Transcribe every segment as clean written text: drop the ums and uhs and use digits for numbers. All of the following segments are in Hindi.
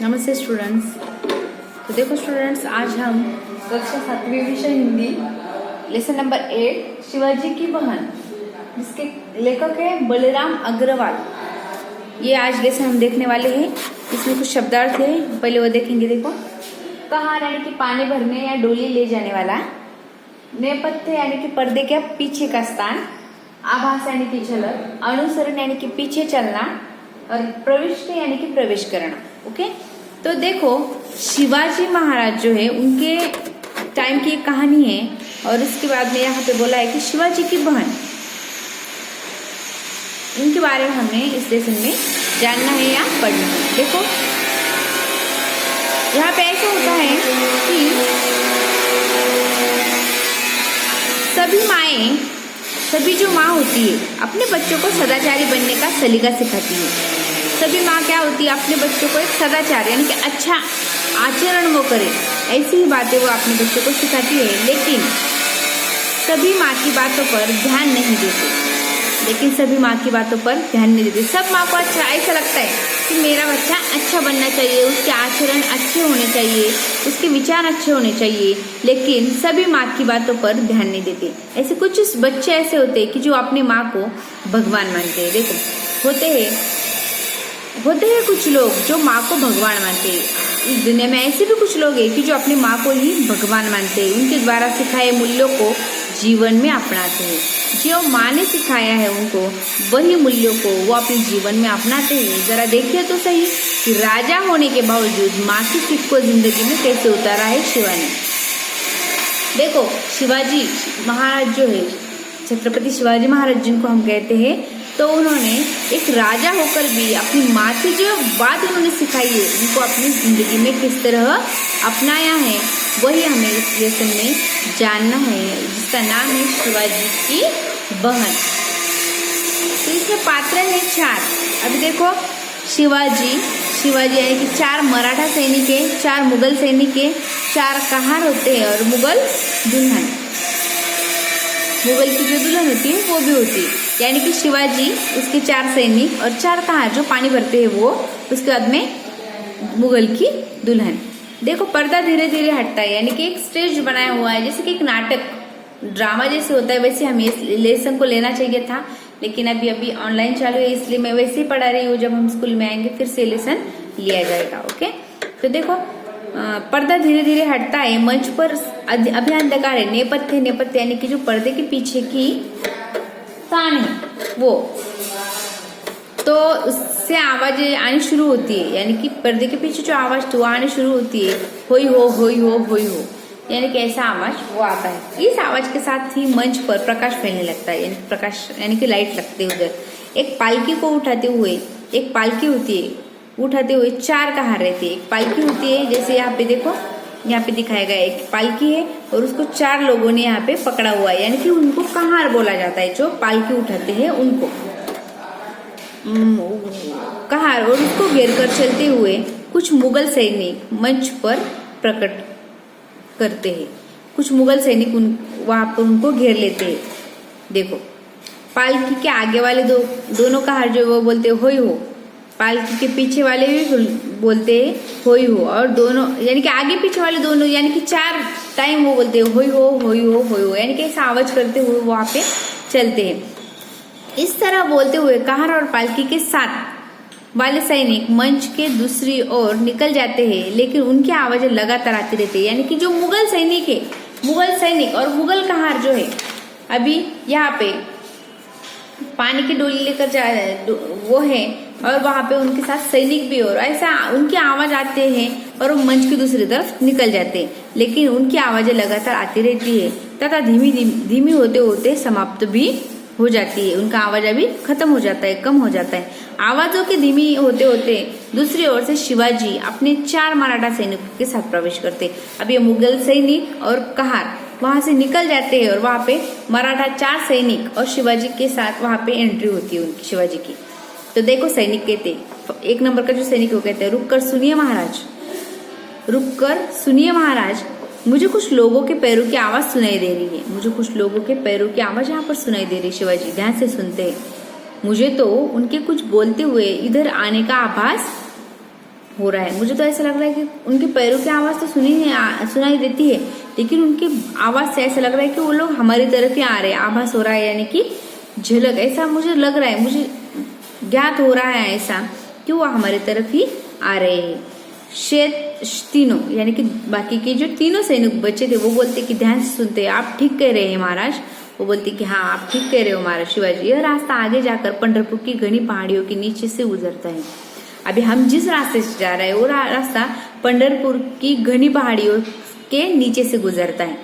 नमस्ते स्टूडेंट्स। तो देखो स्टूडेंट्स, आज हम कक्षा 7वीं विषय हिंदी लेसन नंबर 8 शिवाजी की बहन, जिसके लेखक है बलराम अग्रवाल। ये आज लेसन हम देखने वाले हैं। इसमें कुछ शब्दार्थ है, पहले वो देखेंगे। देखो, कहार यानी कि पानी भरने या डोली ले जाने वाला, नेपथ्य यानी कि पर्दे के पीछे का स्थान, आभास यानी कि झलक, अनुसरण यानी कि पीछे चलना, और प्रविष्टि यानी कि प्रवेश करना। ओके, तो देखो शिवाजी महाराज जो है उनके टाइम की एक कहानी है, और उसके बाद में यहाँ पे बोला है कि शिवाजी की बहन, उनके बारे में हमें इस लेसन में जानना है या पढ़ना है। देखो यहाँ पे ऐसा होता है कि सभी माएँ, सभी जो माँ होती है अपने बच्चों को सदाचारी बनने का सलीका सिखाती है। सभी माँ क्या होती है, अपने बच्चों को एक सदाचार यानी कि अच्छा आचरण वो करे, ऐसी ही बातें वो अपने बच्चों को सिखाती है। लेकिन सभी माँ की बातों पर ध्यान नहीं देते, सब माँ को अच्छा ऐसा लगता है कि मेरा बच्चा अच्छा बनना चाहिए, उसके आचरण अच्छे होने चाहिए, उसके विचार अच्छे होने चाहिए, लेकिन सभी माँ की बातों पर ध्यान नहीं देते। ऐसे कुछ बच्चे ऐसे होते हैं कि जो अपनी माँ को भगवान मानते हैं। देखो होते हैं कुछ लोग जो माँ को भगवान मानते हैं। इस दुनिया में ऐसे भी कुछ लोग हैं कि जो अपनी माँ को ही भगवान मानते हैं, उनके द्वारा सिखाए मूल्यों को जीवन में अपनाते हैं। जो माँ ने सिखाया है उनको, वही मूल्यों को वो अपने जीवन में अपनाते हैं। जरा देखिए तो सही कि राजा होने के बावजूद माँ की सीख को जिंदगी में कैसे उतारा है शिवा ने। देखो शिवाजी महाराज जो है, छत्रपति शिवाजी महाराज जिनको हम कहते हैं, तो उन्होंने एक राजा होकर भी अपनी माँ की जो बात उन्होंने सिखाई है, उनको अपनी जिंदगी में किस तरह अपनाया है, वही हमें इस लेसन में जानना है, जिसका नाम है शिवाजी की बहन। तो इसमें पात्र है 4। अभी देखो शिवाजी यानी कि 4 मराठा सैनिक है, 4 मुगल सैनिक है, 4 कहार होते हैं, और मुगल दुल्हन, मुगल की जो दुल्हन होती है वो भी होती है। यानी कि शिवाजी, उसके 4 सैनिक और 4 कहार जो पानी भरते हैं वो, उसके बाद में मुगल की दुल्हन। देखो पर्दा धीरे धीरे हटता है, यानी कि एक स्टेज बनाया हुआ है, जैसे कि एक नाटक ड्रामा जैसे होता है, वैसे हमें इस लेसन को लेना चाहिए था, लेकिन अभी ऑनलाइन चालू है, इसलिए मैं वैसे ही पढ़ा रही हूँ। जब हम स्कूल में आएंगे फिर से लेसन लिया जाएगा। ओके, तो देखो पर्दा धीरे धीरे हटता है, मंच पर अभी अंधकार है, नेपथ्य यानी कि जो पर्दे के पीछे की स्थान है वो, तो उससे आवाज आनी शुरू होती है, यानी कि पर्दे के पीछे जो आवाज तो आनी शुरू होती है, होई हो, यानी कि ऐसा आवाज वो आता है। इस आवाज के साथ ही मंच पर प्रकाश फैलने लगता है, यानी कि लाइट लगते है उधर। एक पालकी को उठाते हुए, एक पालकी होती है, उठाते हुए 4 कहार रहते हैं। एक पालकी होती है, जैसे यहाँ पे देखो, यहाँ पे दिखाया गया एक पालकी है, और उसको 4 लोगों ने यहाँ पे पकड़ा हुआ है, यानी कि उनको कहार बोला जाता है। जो पालकी उठाते हैं उनको कहार, और उसको घेर कर चलते हुए कुछ मुगल सैनिक मंच पर प्रकट करते हैं। कुछ मुगल सैनिक वहां पर उनको घेर लेते हैं। देखो पालकी के आगे वाले दोनों कहार जो वो बोलते होई हो, पालकी के पीछे वाले भी बोलते हैं होई हो, और दोनों यानी कि आगे पीछे वाले दोनों, यानी कि 4 टाइम वो बोलते हैं होई हो, यानी कि ऐसा आवाज करते हुए वहां पे चलते हैं। इस तरह बोलते हुए कहार और पालकी के साथ वाले सैनिक मंच के दूसरी ओर निकल जाते हैं, लेकिन उनकी आवाजें लगातार आती रहती है। यानी कि जो मुगल सैनिक और मुगल कहार जो है, अभी यहाँ पे पानी की डोली लेकर जा वो है, और वहां पे उनके साथ सैनिक भी, और ऐसा उनकी आवाज आते हैं और वो मंच की दूसरी तरफ निकल जाते हैं, लेकिन उनकी आवाजें लगातार आती रहती है तथा धीमी होते होते समाप्त भी हो जाती है। उनका आवाज अभी खत्म हो जाता है, कम हो जाता है। आवाजों के धीमी होते होते दूसरी ओर से शिवाजी अपने 4 मराठा सैनिकों के साथ प्रवेश करते। अब ये मुगल सैनिक और कहार वहां से निकल जाते हैं, और वहां पे मराठा 4 सैनिक और शिवाजी के साथ वहां पे एंट्री होती है उनकी, शिवाजी की। तो देखो सैनिक कहते, 1 नंबर का जो सैनिक वो कहते हैं, रुक कर सुनिए महाराज, मुझे कुछ लोगों के पैरों की आवाज सुनाई दे रही है। मुझे कुछ लोगों के पैरों की आवाज यहाँ पर सुनाई दे रही है। शिवाजी ध्यान से सुनते हैं। मुझे तो उनके कुछ बोलते हुए इधर आने का आभास हो रहा है। मुझे तो ऐसा लग रहा है कि उनके पैरों की आवाज तो सुनाई देती है, लेकिन उनकी आवाज से ऐसा लग रहा है कि वो लोग हमारी तरफ ही आ रहे हैं। आभास हो रहा है यानी कि झलक, ऐसा मुझे लग रहा है, मुझे ज्ञात हो रहा है ऐसा कि वो हमारी तरफ ही आ रहे हैं। तीनों यानी कि बाकी के जो तीनों सैनिक बच्चे थे वो बोलते कि ध्यान से सुनते, आप ठीक कह रहे हैं महाराज। वो बोलते कि हाँ आप ठीक कह रहे हो महाराज शिवाजी। यह रास्ता आगे जाकर पंढरपुर की घनी पहाड़ियों के नीचे से गुजरता है। अभी हम जिस रास्ते से जा रहे हैं वो रास्ता पंढरपुर की घनी पहाड़ियों के नीचे से गुजरता है।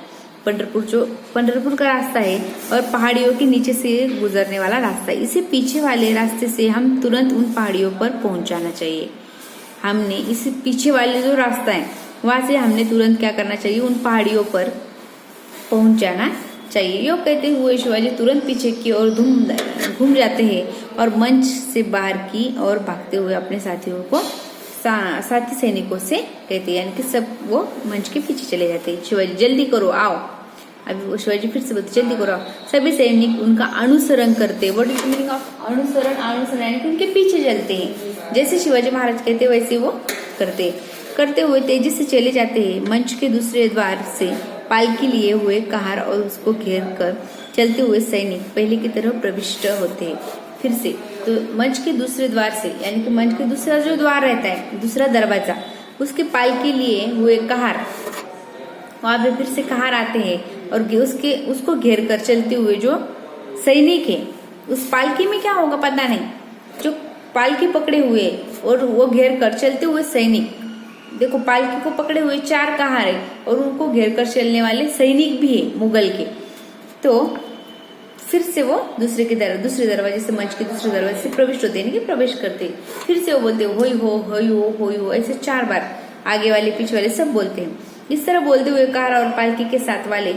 पंढरपुर का रास्ता है और पहाड़ियों के नीचे से गुजरने वाला रास्ता है। इसे पीछे वाले रास्ते से हम तुरंत उन पहाड़ियों पर पहुंच जाना चाहिए। हमने इस पीछे वाले जो रास्ता है वहां से हमने तुरंत क्या करना चाहिए, उन पहाड़ियों पर पहुंच जाना चाहिए। यो कहते हुए शिवाजी तुरंत पीछे की ओर घूम जाते हैं और मंच से बाहर की ओर भागते हुए अपने साथियों को साथी सैनिकों से कहते हैं, यानी कि सब वो मंच के पीछे चले जाते हैं। शिवाजी जल्दी करो आओ। अभी वो शिवाजी फिर से बोलते जल्दी करो आओ। सभी सैनिक उनका अनुसरण करते। What is the meaning of अनुसरण? अनुसरण यानी कि उनके पीछे चलते हैं। जैसे शिवाजी महाराज कहते वैसे वो करते हुए तेजी से चले जाते हैं। मंच के दूसरे द्वार से पालकी लिए हुए कहार और उसको घेर कर चलते हुए सैनिक पहले की तरह प्रविष्ट होते हैं। फिर से तो मंच के दूसरे द्वार से यानी कि मंच के दूसरा जो द्वार रहता है, दूसरा दरवाजा, उसके पालकी लिए हुए कहार, वहां पे फिर से कहार आते हैं और उसको घेर कर चलते हुए जो सैनिक है, उस पालकी में क्या होगा पता नहीं, जो पालकी पकड़े हुए और वो घेर कर चलते हुए सैनिक, देखो पालकी को पकड़े हुए 4 कहार है और उनको घेर कर चलने वाले सैनिक भी है मुगल के। तो फिर से वो दूसरे दरवाजे से मंच के दूसरे दरवाजे से प्रविष्ट होते हैं, प्रवेश करते हैं। फिर से वो बोलते होई हो ऐसे 4 बार आगे वाले पीछे वाले सब बोलते हैं। इस तरह बोलते हुए कहार और पालकी के साथ वाले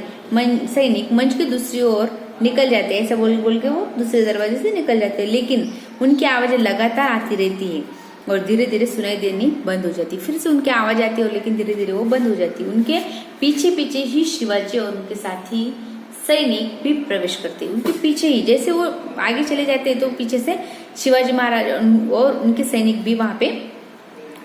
सैनिक मंच के दूसरी ओर निकल जाते हैं। ऐसा बोल के वो दूसरे दरवाजे से निकल जाते हैं, लेकिन उनकी आवाजें लगातार आती रहती है और धीरे धीरे सुनाई देनी बंद हो जाती। फिर से उनकी आवाज आती है और लेकिन धीरे धीरे वो बंद हो जाती। उनके पीछे पीछे ही शिवाजी और उनके साथी सैनिक भी प्रवेश करते, उनके पीछे ही। जैसे वो आगे चले जाते हैं तो पीछे से शिवाजी महाराज और उनके सैनिक भी वहां पे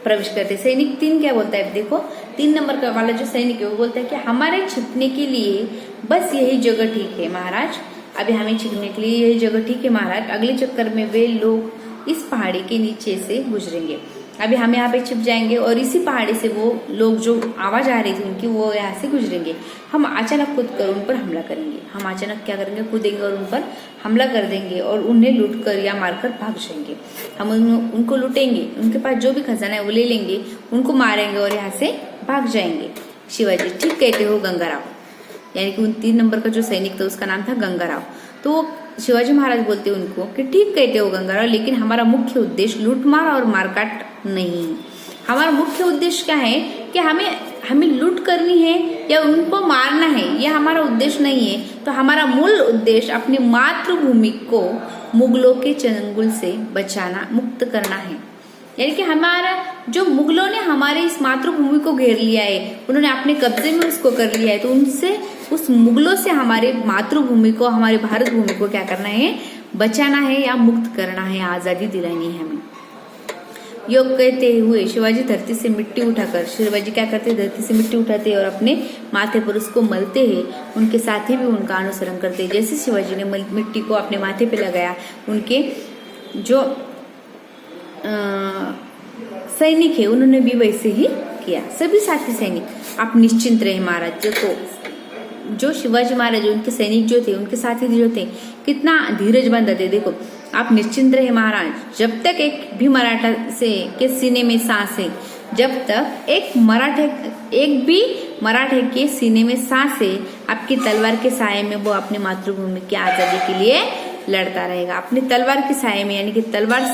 प्रवेश करते। सैनिक 3 क्या बोलता है, देखो 3 नंबर का वाला जो सैनिक है वो बोलता है कि हमारे छिपने के लिए बस यही जगह ठीक है महाराज। अभी हमें छिपने के लिए यही जगह ठीक है महाराज। अगले चक्कर में वे लोग इस पहाड़ी के नीचे से गुजरेंगे। अभी हम यहाँ पे छिप जाएंगे और इसी पहाड़ी से वो लोग जो आवाज आ रही थी उनकी वो यहाँ से गुजरेंगे। हम अचानक कूद कर उन पर हमला करेंगे। हम अचानक क्या करेंगे, कूदेंगे और उन पर हमला कर देंगे और उन्हें लूट कर या मारकर भाग जाएंगे। हम उनको लूटेंगे, उनके पास जो भी खजाना है वो ले लेंगे, उनको मारेंगे और यहाँ से भाग जाएंगे। शिवाजी ठीक कहते हो गंगाराव, यानी कि उन 3 नंबर का जो सैनिक था उसका नाम था गंगाराव। तो शिवाजी महाराज बोलते उनको कि ठीक कहते हो गंगाराव, लेकिन हमारा मुख्य उद्देश्य लूटमार और मारकाट नहीं। हमारा मुख्य उद्देश्य क्या है कि हमें लूट करनी है या उनको मारना है, यह हमारा उद्देश्य नहीं है। तो हमारा मूल उद्देश्य अपनी मातृभूमि को मुगलों के चंगुल से बचाना, मुक्त करना है। यानी कि हमारा जो मुगलों ने हमारे इस मातृभूमि को घेर लिया है, उन्होंने अपने कब्जे में उसको कर लिया है, तो उनसे, उस मुगलों से हमारे मातृभूमि को, हमारे भारत भूमि को क्या करना है, बचाना है या मुक्त करना है, आजादी दिलानी है हमें। योग कहते हुए शिवाजी धरती से मिट्टी उठाकर, शिवाजी क्या करते, धरती से मिट्टी उठाते और अपने माथे पर उसको मलते हैं। उनके साथी भी उनका अनुसरण करते। जैसे शिवाजी ने मिट्टी को अपने माथे पे लगाया, उनके जो सैनिक है उन्होंने भी वैसे ही किया। सभी साथी सैनिक आप निश्चिंत रहे महाराज। जो शिवाजी महाराज, उनके सैनिक जो थे, उनके साथी जो थे, कितना धीरज बंद थे। देखो आप निश्चिंत रहे महाराज, जब तक एक भी मराठा के सीने में सांस है, जब तक एक भी मराठे के सीने में सांस है, आपकी तलवार के साये में वो अपनी मातृभूमि की आजादी के लिए लड़ता रहेगा। अपनी तलवार के साये में, यानी कि तलवार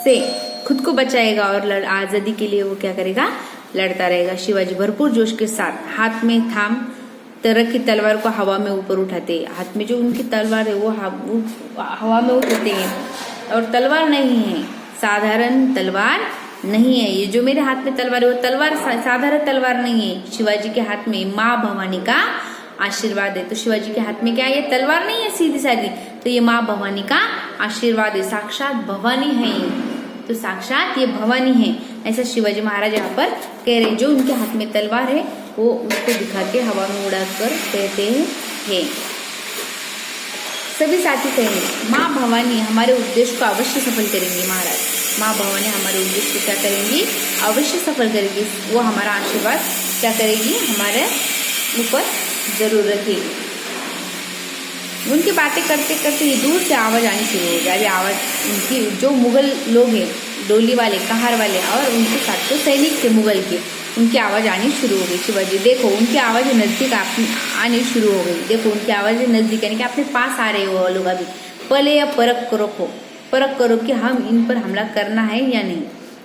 से खुद को बचाएगा और आजादी के लिए वो क्या करेगा, लड़ता रहेगा। शिवाजी भरपूर जोश के साथ हाथ में थाम तरह की तलवार को हवा में ऊपर उठाते। हाथ में जो उनकी तलवार है वो हवा में उठाते हैं, और तलवार नहीं है, साधारण तलवार नहीं है। ये जो मेरे हाथ में तलवार है वो तलवार साधारण तलवार नहीं है। शिवाजी के हाथ में माँ भवानी का आशीर्वाद है। तो शिवाजी के हाथ में क्या है, ये तलवार नहीं है सीधी सादी, तो ये माँ भवानी का आशीर्वाद है, साक्षात भवानी है। तो साक्षात ये भवानी है, ऐसा शिवाजी महाराज यहाँ पर कह रहे हैं। जो उनके हाथ में तलवार है वो उसको दिखा के हवा में उड़ाकर कहते हैं। सभी साथी कहेंगे माँ भवानी हमारे उद्देश्य को अवश्य सफल करेंगी। महाराज माँ भवानी हमारे उद्देश्य को क्या करेंगी, अवश्य सफल करेगी। वो हमारा आशीर्वाद क्या करेगी, हमारे ऊपर जरूर रखेगी। उनकी बातें करते करते ही दूर से आवाज आनी शुरू हो गई। अभी आवाज उनकी जो मुगल लोग हैं, डोली वाले, कहार वाले और उनके साथ जो सैनिक थे मुगल के, उनकी आवाज़ आनी शुरू हो गई। शिवाजी देखो उनकी आवाज़ नज़दीक आनी शुरू हो गई। देखो उनकी आवाज़ नज़दीक यानी कि अपने पास आ रहे हो लोग। अभी पहले या परख करो कि हम इन पर हमला करना है या नहीं।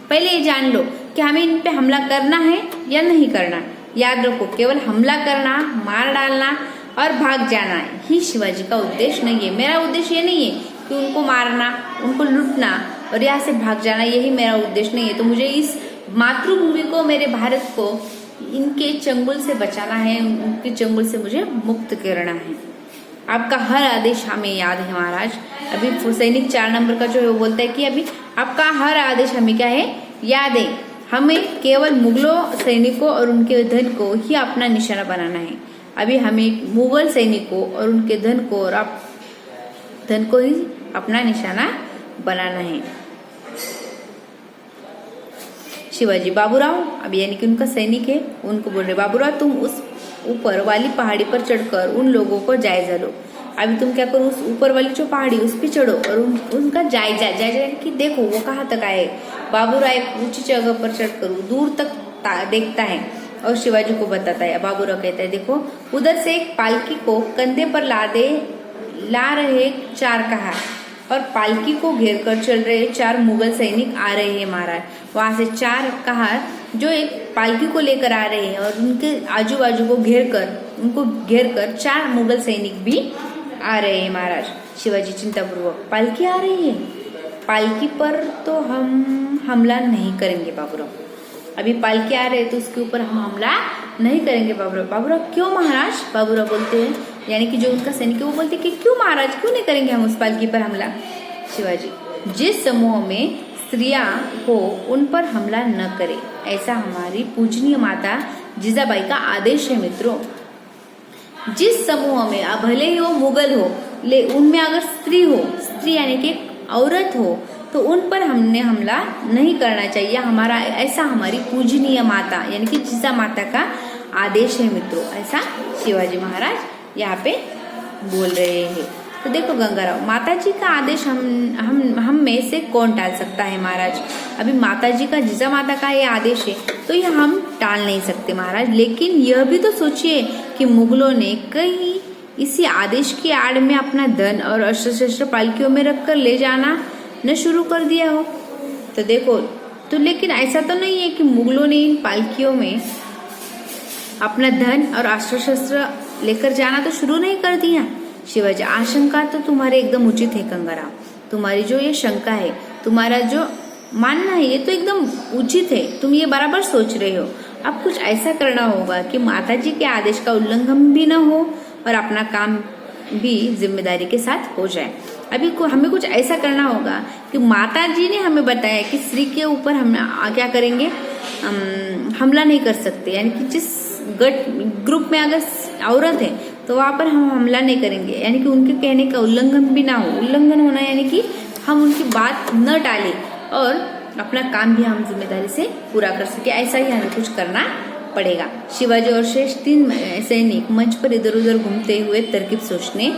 पहले ये जान लो कि हमें इन पे हमला करना है या नहीं करना। याद रखो केवल हमला करना, मार डालना और भाग जाना ही शिवाजी का उद्देश्य नहीं है। मेरा उद्देश्य ये नहीं है कि उनको मारना, उनको लूटना और यहाँ से भाग जाना, यही मेरा उद्देश्य नहीं है। तो मुझे इस मातृभूमि को, मेरे भारत को इनके चंगुल से बचाना है, उनके चंगुल से मुझे मुक्त करना है। आपका हर आदेश हमें याद है महाराज। अभी सैनिक 4 नंबर का जो है वो बोलता है कि अभी आपका हर आदेश हमें क्या है, याद है। हमें केवल मुगलों सैनिकों और उनके धन को ही अपना निशाना बनाना है। अभी हमें मुगल सैनिकों और उनके धन को और धन को ही अपना निशाना बनाना है। शिवाजी बाबूराव, अभी यानी कि उनका सैनिक है, उनको बोल रहे बाबूराव तुम उस ऊपर वाली पहाड़ी पर चढ़कर उन लोगों को जायजा लो। अभी तुम क्या करो, उस ऊपर वाली जो पहाड़ी उस पर चढ़ो और उनका जायजा कि देखो वो कहाँ तक आए। बाबूराव एक ऊंची जगह पर चढ़कर दूर तक देखता है और शिवाजी को बताता है। बाबूराव कहता है देखो उधर से एक पालकी को कंधे पर ला रहे 4 कहार और पालकी को घेर कर चल रहे 4 मुगल सैनिक आ रहे हैं महाराज। वहां से 4 कहार जो एक पालकी को लेकर आ रहे हैं और उनके आजू बाजू को घेर कर 4 मुगल सैनिक भी आ रहे हैं महाराज। शिवाजी चिंतापूर्वक, पालकी आ रही है, पालकी पर तो हम हमला नहीं करेंगे बाबूराव। अभी पालकी आ रहे हैं तो उसके ऊपर हम हमला नहीं करेंगे बाबूराव। बाबूराव क्यों महाराज? बाबूराव बोलते हैं, यानी कि जो उनका सैनिक है वो बोलते हैं कि क्यों महाराज, क्यों नहीं करेंगे हम उस पालकी पर हमला। शिवाजी, जिस समूह में स्त्रियां हो उन पर हमला न करे, ऐसा हमारी पूजनीय माता जिजाबाई का आदेश है मित्रों। जिस समूह में भले ही वो मुगल हो, उनमें अगर स्त्री यानी कि औरत हो तो उन पर हमने हमला नहीं करना चाहिए। हमारा ऐसा हमारी पूजनीय माता यानी कि जिजा माता का आदेश है मित्रों, ऐसा शिवाजी महाराज यहाँ पे बोल रहे हैं। तो देखो गंगाराव, माता जी का आदेश हम में से कौन टाल सकता है महाराज। अभी माता जी का, जिजा माता का ये आदेश है तो ये हम टाल नहीं सकते महाराज। लेकिन यह भी तो सोचिए कि मुगलों ने कहीं इसी आदेश की आड़ में अपना धन और अस्त्र शस्त्र पालकियों में रखकर ले जाना न शुरू कर दिया हो। तो देखो, तो लेकिन ऐसा तो नहीं है कि मुगलों ने इन पालकियों में अपना धन और अस्त्र शस्त्र लेकर जाना तो शुरू नहीं कर दिया। शिवाजी, आशंका तो तुम्हारे एकदम उचित है गंगाराम। तुम्हारी जो ये शंका है, तुम्हारा जो मानना है, ये तो एकदम उचित है। तुम ये बराबर सोच रहे हो। अब कुछ ऐसा करना होगा कि माताजी के आदेश का उल्लंघन भी न हो और अपना काम भी जिम्मेदारी के साथ हो जाए। अभी हमें कुछ ऐसा करना होगा कि माता जी ने हमें बताया कि स्त्री के ऊपर हम क्या करेंगे, हमला नहीं कर सकते। यानी कि जिस ग्रुप में अगर औरत है तो वहां पर हम हमला नहीं करेंगे, यानी कि उनके कहने का उल्लंघन भी ना हो। उल्लंघन होना यानी कि हम उनकी बात न टालें और अपना काम भी हम जिम्मेदारी से पूरा कर सके। ऐसा ही हमें कुछ करना पड़ेगा। शिवाजी और शेष 3 सैनिक मंच पर इधर उधर घूमते हुए तरकीब सोचने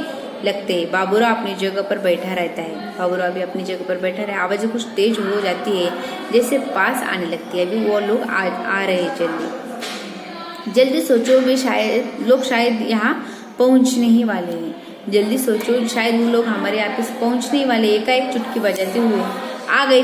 लगते हैं। बाबूराव अपनी जगह पर बैठा रहता है। बाबूराव भी अपनी जगह पर बैठा रहे। आवाज़ें कुछ तेज हो जाती है, जैसे पास आने लगती है। अभी वो लोग आ रहे हैं। जल्दी सोचो, लोग शायद यहाँ पहुँचने ही वाले हैं। जल्दी सोचो, शायद वो लोग हमारे यहाँ पे पहुँचने ही वाले। एकाएक चुटकी बजाते हुए आ गई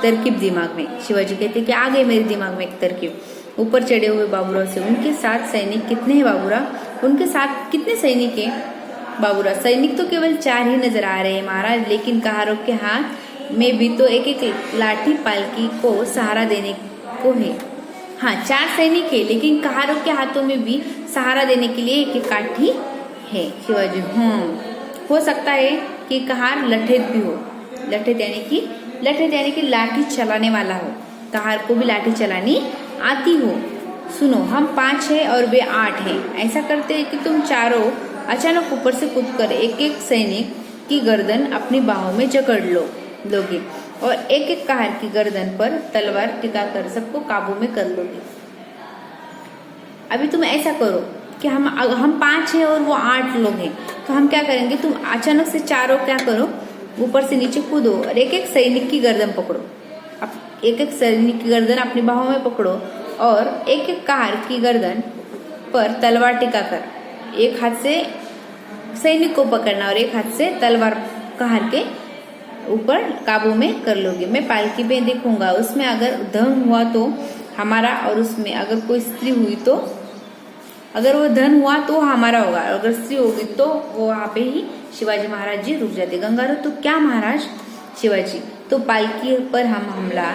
तरकीब दिमाग में। शिवाजी कहते कि आ गई मेरे दिमाग में एक तरकीब। ऊपर चढ़े हुए बाबूराव से, उनके साथ सैनिक कितने हैं बाबूराव? उनके साथ कितने सैनिक हैं बाबूराव? सैनिक तो केवल 4 ही नजर आ रहे हैं महाराज, लेकिन कहारों के हाथ में भी तो एक लाठी पालकी को सहारा देने को है। हाँ, 4 सैनिक है, लेकिन कहारों के हाथों में भी सहारा देने के लिए एक काठी है। शिवाजी, हो सकता है कि कहार लठेत भी हो। लठेत यानी कि लठैत यानी कि लाठी चलाने वाला हो, कहार को भी लाठी चलानी आती हो। सुनो, हम 5 हैं और वे 8 हैं। ऐसा करते हैं कि तुम चारों अचानक ऊपर से कूदकर एक एक सैनिक की गर्दन अपनी बाहों में जकड़ लोगे और एक एक कहार की गर्दन पर तलवार टिकाकर सबको काबू में कर लोगे। अभी तुम ऐसा करो कि हम 5 हैं और वो 8 लोग हैं, तो हम क्या करेंगे, तुम अचानक से चारों क्या करो, ऊपर से नीचे कूदो और एक एक सैनिक की गर्दन पकड़ो। एक एक सैनिक की गर्दन अपनी बाहों में पकड़ो और एक एक कहार की गर्दन पर तलवार टिकाकर एक हाथ से सैनिक को पकड़ना और एक हाथ से तलवार कहार के ऊपर काबू में कर लोगे। मैं पालकी में देखूंगा, उसमें अगर धन हुआ तो हमारा, और उसमें अगर कोई स्त्री हुई तो, अगर वो धन हुआ तो हमारा होगा, अगर स्त्री होगी तो वो वहां पे ही शिवाजी महाराज जी रुक जाते। गंगाराव, तो क्या महाराज? शिवाजी, तो पालकी पर हम हमला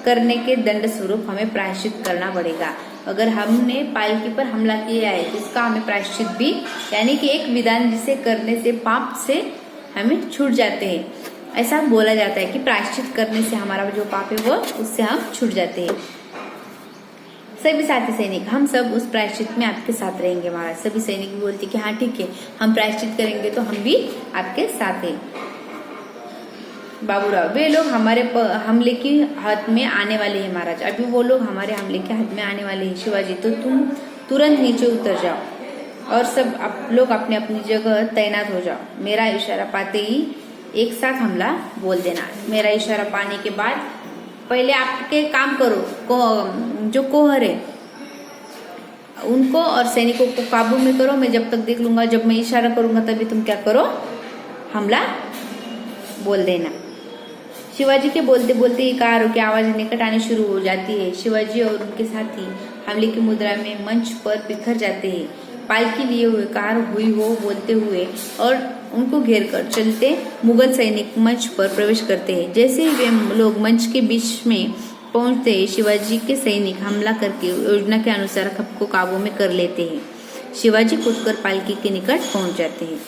करने के दंड स्वरूप हमें प्रायश्चित करना पड़ेगा। अगर हमने पालकी पर हमला किया है तो इसका हमें प्रायश्चित भी, यानी कि एक विधान जिसे करने से पाप से हमें छूट जाते हैं। ऐसा बोला जाता है कि प्रायश्चित करने से हमारा जो पाप है वो उससे हम छूट जाते हैं। सभी साथी सैनिक, हम सब उस प्रायश्चित में आपके साथ रहेंगे महाराज। सभी सैनिक बोलते कि हाँ ठीक है, हम प्रायश्चित करेंगे तो हम भी आपके साथ हैं। बाबूराव, वे लोग हमारे हमले की हाथ में आने वाले हैं महाराज। अभी वो लोग हमारे हमले के हाथ में आने वाले हैं। शिवाजी, तो तुम तुरंत नीचे उतर जाओ और सब आप लोग अपने अपनी जगह तैनात हो जाओ। मेरा इशारा पाते ही एक साथ हमला बोल देना। मेरा इशारा पाने के बाद पहले आपके काम करो, जो कोहर है उनको और सैनिकों को काबू में करो। मैं जब तक देख लूंगा, जब मैं इशारा करूंगा तभी तुम क्या करो, हमला बोल देना। शिवाजी के बोलते बोलते ही कहारों की आवाज निकट आनी शुरू हो जाती है। शिवाजी और उनके साथी हमले की मुद्रा में मंच पर बिखर जाते हैं। पालकी लिए हुए कहार हुई हो बोलते हुए और उनको घेर कर चलते मुगल सैनिक मंच पर प्रवेश करते हैं। जैसे ही वे लोग मंच के बीच में पहुंचते हैं, शिवाजी के सैनिक हमला करके योजना के अनुसार सबको काबू में कर लेते हैं। शिवाजी कूदकर पालकी के निकट पहुंच जाते हैं।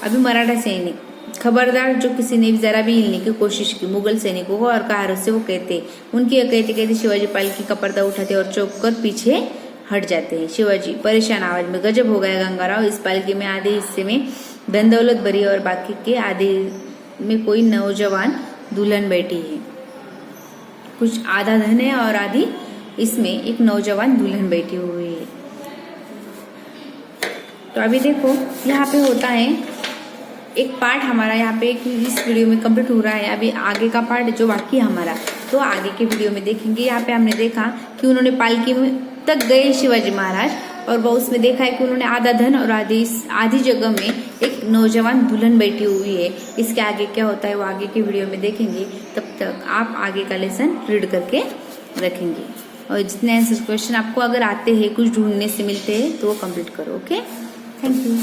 अभी मराठा सैनिक, खबरदार, जो किसी ने जरा भी हिलने की कोशिश की मुगल सैनिकों को और कहारों से वो कहते, उनकी कहते कहते शिवाजी पालकी का पर्दा उठाते और चौंक कर पीछे हट जाते हैं। शिवाजी परेशान आवाज में, गजब हो गया गंगाराव, इस पालकी में आधे हिस्से में धन दौलत भरी और बाकी के आधे में कोई नौजवान दुल्हन बैठी है। कुछ आधा धन है और आधी इसमें एक नौजवान दुल्हन बैठी हुई है। तो अभी देखो यहाँ पे होता है एक पार्ट हमारा यहाँ पे इस वीडियो में कंप्लीट हो रहा है। अभी आगे का पार्ट जो बाकी है हमारा, तो आगे के वीडियो में देखेंगे। यहाँ पे हमने देखा कि उन्होंने पालकी में तक गए शिवाजी महाराज, और वो उसमें देखा है कि उन्होंने आधा धन और आधी जगह में एक नौजवान दुल्हन बैठी हुई है। इसके आगे क्या होता है वो आगे के वीडियो में देखेंगे। तब तक आप आगे का लेसन रीड करके रखेंगे और जितने आंसर क्वेश्चन आपको अगर आते हैं, कुछ ढूंढने से मिलते हैं, तो वो कंप्लीट करो। Okay, thank you.